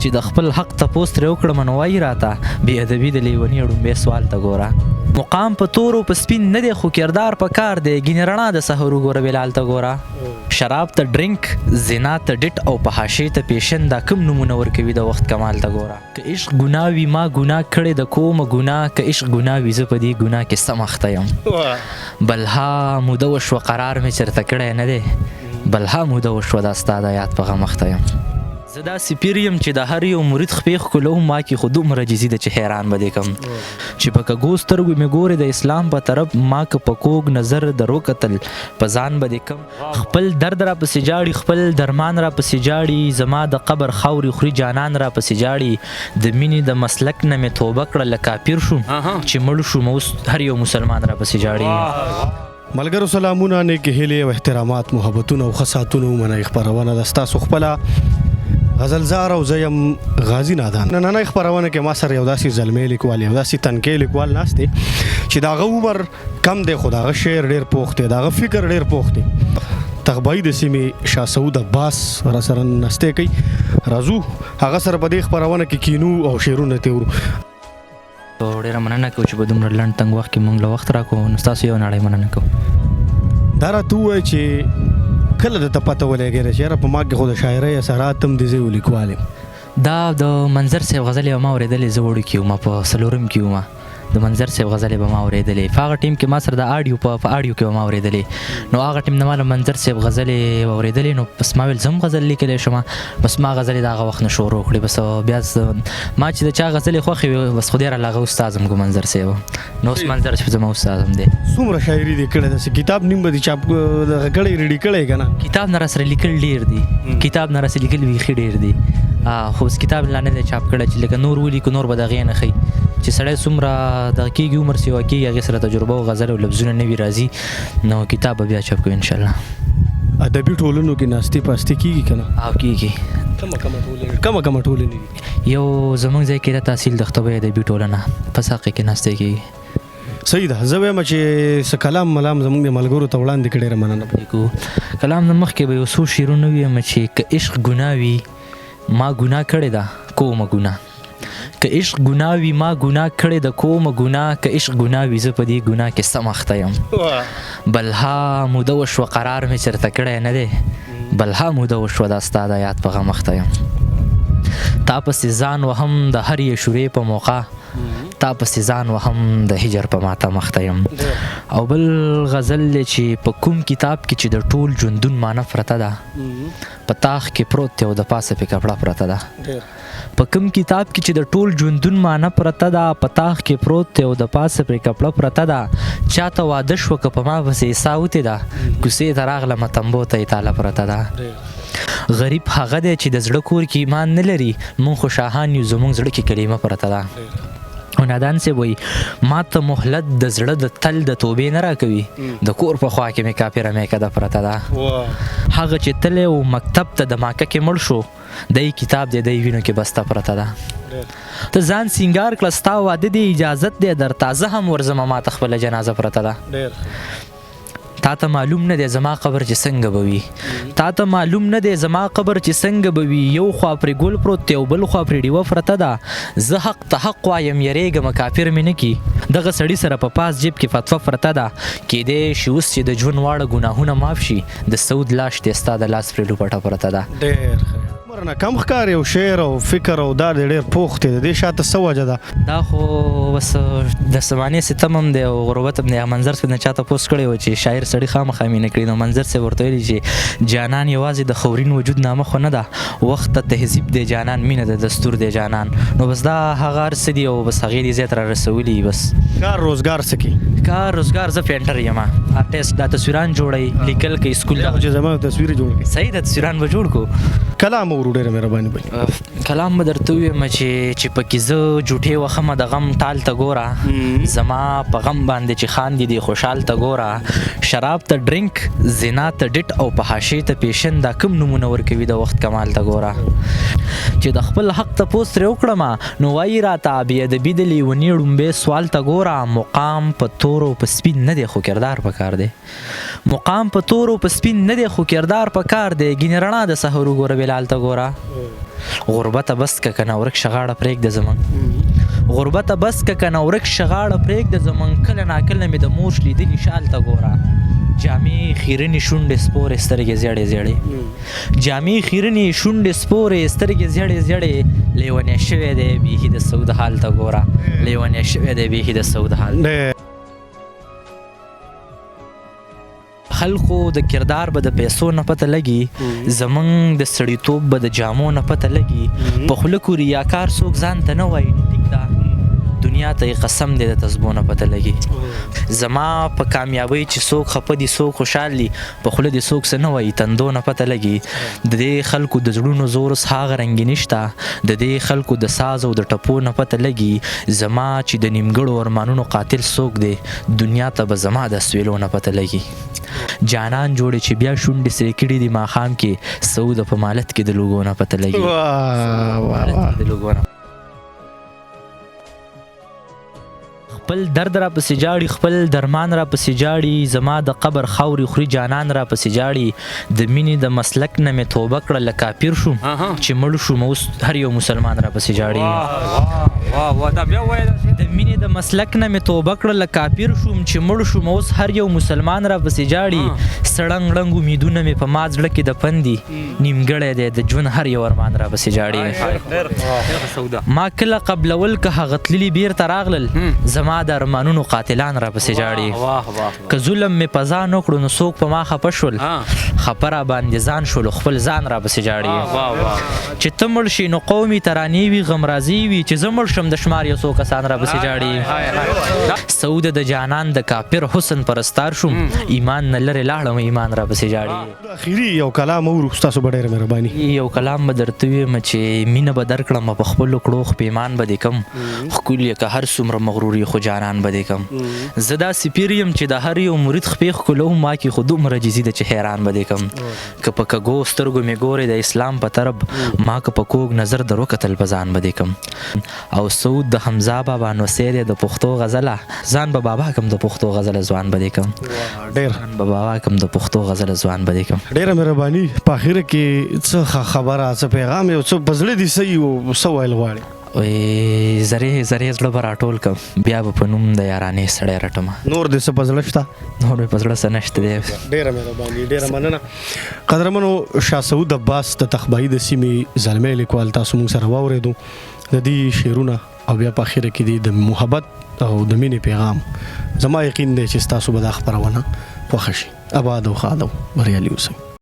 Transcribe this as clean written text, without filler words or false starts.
چې د خپل حق تپوس ترې وکړم نو وایي راته بې ادبي د لیوني ړومبې سوال ته ګوره. مقام په تورو په سپین نه دی خو کردار په کار دی ګینې رڼا د سحر وګوره بلال ته ګوره. شراب ته ډرینک، زنا ته ډټ او په حاشیې ته پیشن دا کوم نمونه ورکوي د وخت کمال ته ګوره. که عشق ګناه وي ما ګناه کړې د کومه ګناه، که عشق ګناه وي زه په دې ګناه کې سم اخته یم. بلها موده وشوه قرار مې چېرته کړی نه دی، بلها موده وشوه دا ستا د یاد په غم اخته یم. زه داسې پیر یم چې د هر یو مرید خپې ښکلوم، ما کې خو دومره جزي ده چې حیران به دې کم. چې په کږو سترګو مې ګورې د اسلام په طرف، ما که په کوږ نظر در وکتل په ځان به دې کم. خپل درد را پسې جاړي، خپل درمان را پسې جاړي، زما د قبر خاورې خوري جانان را پسې جاړي. د مینې د مسلک نه مې توبه کړه له کافر شوم، چې مړ شوم اوس هر یو مسلمان را پسې جاړي. ملګرو سلامونه، نیکې هیلې او احترامات، محبتونه او ښه ساعتونه ومنئ. خپرونه ده ستاسو خپله غزلزار او زه یم غازي نادان. نننۍ خپرونه کې ما سره یو داسې زلمی لیکوال، یو داسې تنکۍ لیکوال ناست دی چې د هغه عمر کم دی خو د هغه شعر ډېر پوخ دی، د هغه فکر ډېر پوخ دی. تغبایي د سیمې شاه سعود عباس را سره نستې کوي. راځو هغه سره په دې خپرونه کې کینو او شعرونه تېورو. ډېره مننه کوو چې په دومره لنډ تنګ وخت کې موږ له وخت راکړو، نو ستاسو یو نړۍ مننه کوو. دا راته ووایه چې کله درته پته ولګېده چې یاره په ما کې خو د شاعرۍ اثرات هم دي، زه یو لیکوال یم؟ دا د منظر صاحب غزلې به ما اورېدلې، زه وړوکی وم، په څلورم کې وم. د منظر صاحب غزلې به ما اورېدلې، په هغه ټیم کې ما سره د آډیو په آډیو کې به ما اورېدلې. نو هغه ټیم نه ما له منظر صاحب غزلې اورېدلې، نو بس ما ویل زه هم غزل لیکلی شم. بس ما غزلې د هغه وخت نه شروع کړې. بس بیا ما چې د چا غزلې خوښې وي بس خدای راله هغه استاد م کو منظر صاحب، نو اوس منظر صاحب زما استاد هم دی. څومره شاعري دې کړې؟ داسې کتاب نیم به دې چاپ دغه کړی ریډي کړی که نه؟ کتاب نه راسره لیکل ډېر دي، کتاب نه راسره لیکل بیخي ډېر دي، خو اوس کتاب لا نه دی چاپ کړی چې لکه نور ولیکو نور به د هغې نه ښي. چې سړی څومره دغه کېږي عمر سیوا کېږي، هغې سره تجربه او غزل او لفظونه نوي راځي، نو کتاب به بیا چاپ کوو انشاءالله. ادبي ټولنو کې ناستې پاستې کېږي که نه؟ او کېږي. کومه ټولنې دي؟ یو زموږ ځای کې د تحصیل د خطبه ادبي ټولنه په ساقې کې ناستې کېږي. صحیح ده. زه وایم چې څه کلام ملام زموږ د ملګرو ته وړاندې کړې ډېره مننه کوو. کلام نه مخکې به یو څو شعرونه ویم چې که عشق ګناه وي ما ګناه کړې ده کومه ګناه، که عشق ګناه وي ما ګناه کړې د کومه ګناه، که عشق ګناه وي زه په دې ګناه کې سم اخته یم. بلها موده وشوه قرار مې چېرته کړی نه دی، بلها موده وشوه دا ستا د یاد په غم اخته یم. تا پسې ځان وهم د هر یې شورې په موقع، تا پسې ځان وهم د هجر په ماتم اخته یم. او بل غزل دی چې په کوم کتاب کې چې د ټول ژوندون معنه پرته ده، په تاخ کې پروت دی او د پاسه پې کپړه پرته ده. په کوم کتاب کې چې د ټول ژوندون معنه پرته ده، په تاخ کې پروت دی او د پاسه پرې کپړه پرته ده. چاته واده شوه که په ما پسې عیسا وتې ده، کوڅې ته راغلمه تمبو ته یې تاله پرته ده. غریب هغه دی چې د زړه کور کې ایمان نه لري، مونږ خو شاهان یو زمونږ زړه کې کلمه پرته ده. او نادان صاحب وایي ما ته مهلت د زړه د تل د توبې نه راکوي، د کور په خوا کې مې کافره میکده پرته ده. هغه چې تللی و مکتب ته د ماکه کې مړ شو، دی کتاب دی دی وینو کې بسته پرته ده. ته ځان سینګار کړه ستا واده دی اجازت دی در تازه هم ورځمه ما ته خپله جنازه پرته ده. تا ته معلوم نه دی زما قبر چې څنګه به وي، تا ته معلوم نه دی زما قبر چې څنګه به وي. یو خوا پرې ګل پروت دی او بل خوا پرې ډیوه پرته ده. زه حق ته حق وایم یریږم کافر مې نه کي، دغه سړي سره په پاس جیب کې فتوه پرته ده. کیدی شي اوس چې د ژوند واړه ګناهونه معاف شي، د سعود لاش دی ستا د لاس پرې لوپټه پرته ده. ډېر ښه. عمر نه کم ښکاري او شعر او فکر او دا ډېر پوخ دی. د دې شاته څه وجه ده؟ دا خو بس د زمانې ستم هم دی او غربت هم دی. منظر صاحب نه چا تپوس کړی و چې شاعر سړي خامخا مینه کړي، نو منظر صاحب ورته ویلي چې جانان یوازې د خورین وجود نامه خو نه ده، وخت ته تهذیب دی جانان، مینه د دستور دی جانان. نو بس دا هغه هر څه دي او بس هغې دې زیات را رسولي. بس کار روزګار څه کوي؟ کار روزګار زه پینټر یم، آرټسټ، دا تصویران جوړوي، لیکل کوي، سکول چې زما تصویر جوړ کړي. صحیح ده، تصویران به جوړ کړو. کلام ورو ډېره مهرباني بني. کلام به درته ووایم چې پکې زه جوټې وخمه د غم ټال ته ګوره، زما په غم باندې چې خاندي دی خوشحال ته ګوره. شراب ته ډرینک، زنا ته ډټ او په حاشیې ته پیشن دا کوم نمونه ورکوي د وخت کمال ته ګوره. چې د خپل حق تپوس ترې وکړمه نو وایي راته بې ادبي د لیوني ړومبې سوال ته ګوره. مقام په تورو په سپین نه دی خو کردار په کار دی، مقام په تورو په سپین نه دی خو کردار په کار دی. ګینې رڼا د سحر وګوره بلال ته ګوره. ګوره غربته بس که کنه ورک شغاړه پرېږده زمونږ غربته بس که کنه ورک شغاړه پرېږده زمونږ کله ناکله مې د موش لیدلي شال ته ګوره جامې خیرنې شونډې سپورې سترګې زیړې زیړې جامې خیرنې شونډې سپورې سترګې زیړې زیړې لیونی شوی دی بیخي د سود حال ته ګوره لیونی شوی دی بیخي د سود حال خلکو د کردار به د پیسو نه پته لګي زمونږ د سړیتوب به د جامو نه پته لګي په خوله کو ریاکار څوک ځان ته نه وایي نو ټیک ده دنیا ته یې قسم دی د تسبو نه پته لګي زما په کامیابۍ چې څوک خفه دي څوک خوشحال دي په خوله دې څوک څه نه وایي تندو نه پته لګي د دې خلکو د زړونو زور اوس هغه رنګي نشته د دې خلکو د ساز او د ټپو نه پته لګي زما چې د نیمګړو ارمانونو قاتل څوک دی دنیا ته به زما د سویلو نه پته لګي جانان جوړې چې بیا شونډې سرې کړي دي ماښام کې سعود په مالت کې د لوګو نه پته لګي د لوګو نه خپل درد را پسې جاړي خپل درمان را پسې جاړي زما د قبر خاورې خوري جانان را پسې جاړي د مینې د مسلک نه مې توبه کړه له کافر شوم چې مړ شوم اوس هر یو مسلمان را پسې جاړي د مینې د مسلک نه مې توبه کړه له کافر شوم چې مړ شوم اوس هر یو مسلمان را پسې جاړي سړنګ ړنګ امیدونه مې په ما زړه کې دفن دي نیمګړی دی د ژوند هر یو ارمان را پسې جاړي ما کله قبلول که هغه تللي بیرته راغلل زما د ارمانونو قاتلان را پسې جاړي که ظلم مې په ځان وکړو نو څوک په ما خفه شول خفه را باندې ځان شولو خپل ځان را پسې جاړي چې ته مړ شي نو قومي ترانې وي غمرازي وي چې زه مړ شم د شمار یو څو کسان را پسې جاړي سعود د جانان د کافر حسن پرستار شوم ایمان نه لرې لاړم ایمان را پسې جاړي اخیری یو کلام اورو ستاسو به ډېره مهرباني یو کلام به درته ویم چې مینه به درکړم په خپلو کړو پیمان به دې کم ښکلي که هر څومره مغرور خو جانان به دې کم زه داسې پیر یم چې د هر یو مرید خپې ښکلوم ما کې خو دومره جزي ده چې حیران به دې کم که په کږو سترګو مې ګورې د اسلام په طرف ما که په کوږ نظر در وکتل په ځان به دې کم او سعود د حمزه بابا نوسیر د پښتو غزله ځان به بابا کم د پښتو غزله ځوان به دې کم ډېر به بابا کم د پښتو غزله ځوان به دې کم ډېره مهرباني په اخره کې څه خبره څه پیغام یو څه په زړه دې څه یو څه ویل غواړې زرې زړه به راټول کړم بیا به په نوم د یارانې سړی رټمه نور دې څه په زړه شته نور مې په زړه څه نشته دی ډېره مهرباني ډېره مننه قدرمنو شاه سعود عباس د تخبایي د سیمې زلمی لیکوال تاسو موږ سره واورېدو د دې شعرونه او بیا په اخره کې دې د محبت او د مینې پیغام زما یقین دی چې ستاسو به دا خپرونه خوښه شي آباد او ښاد او بریالي اوسئ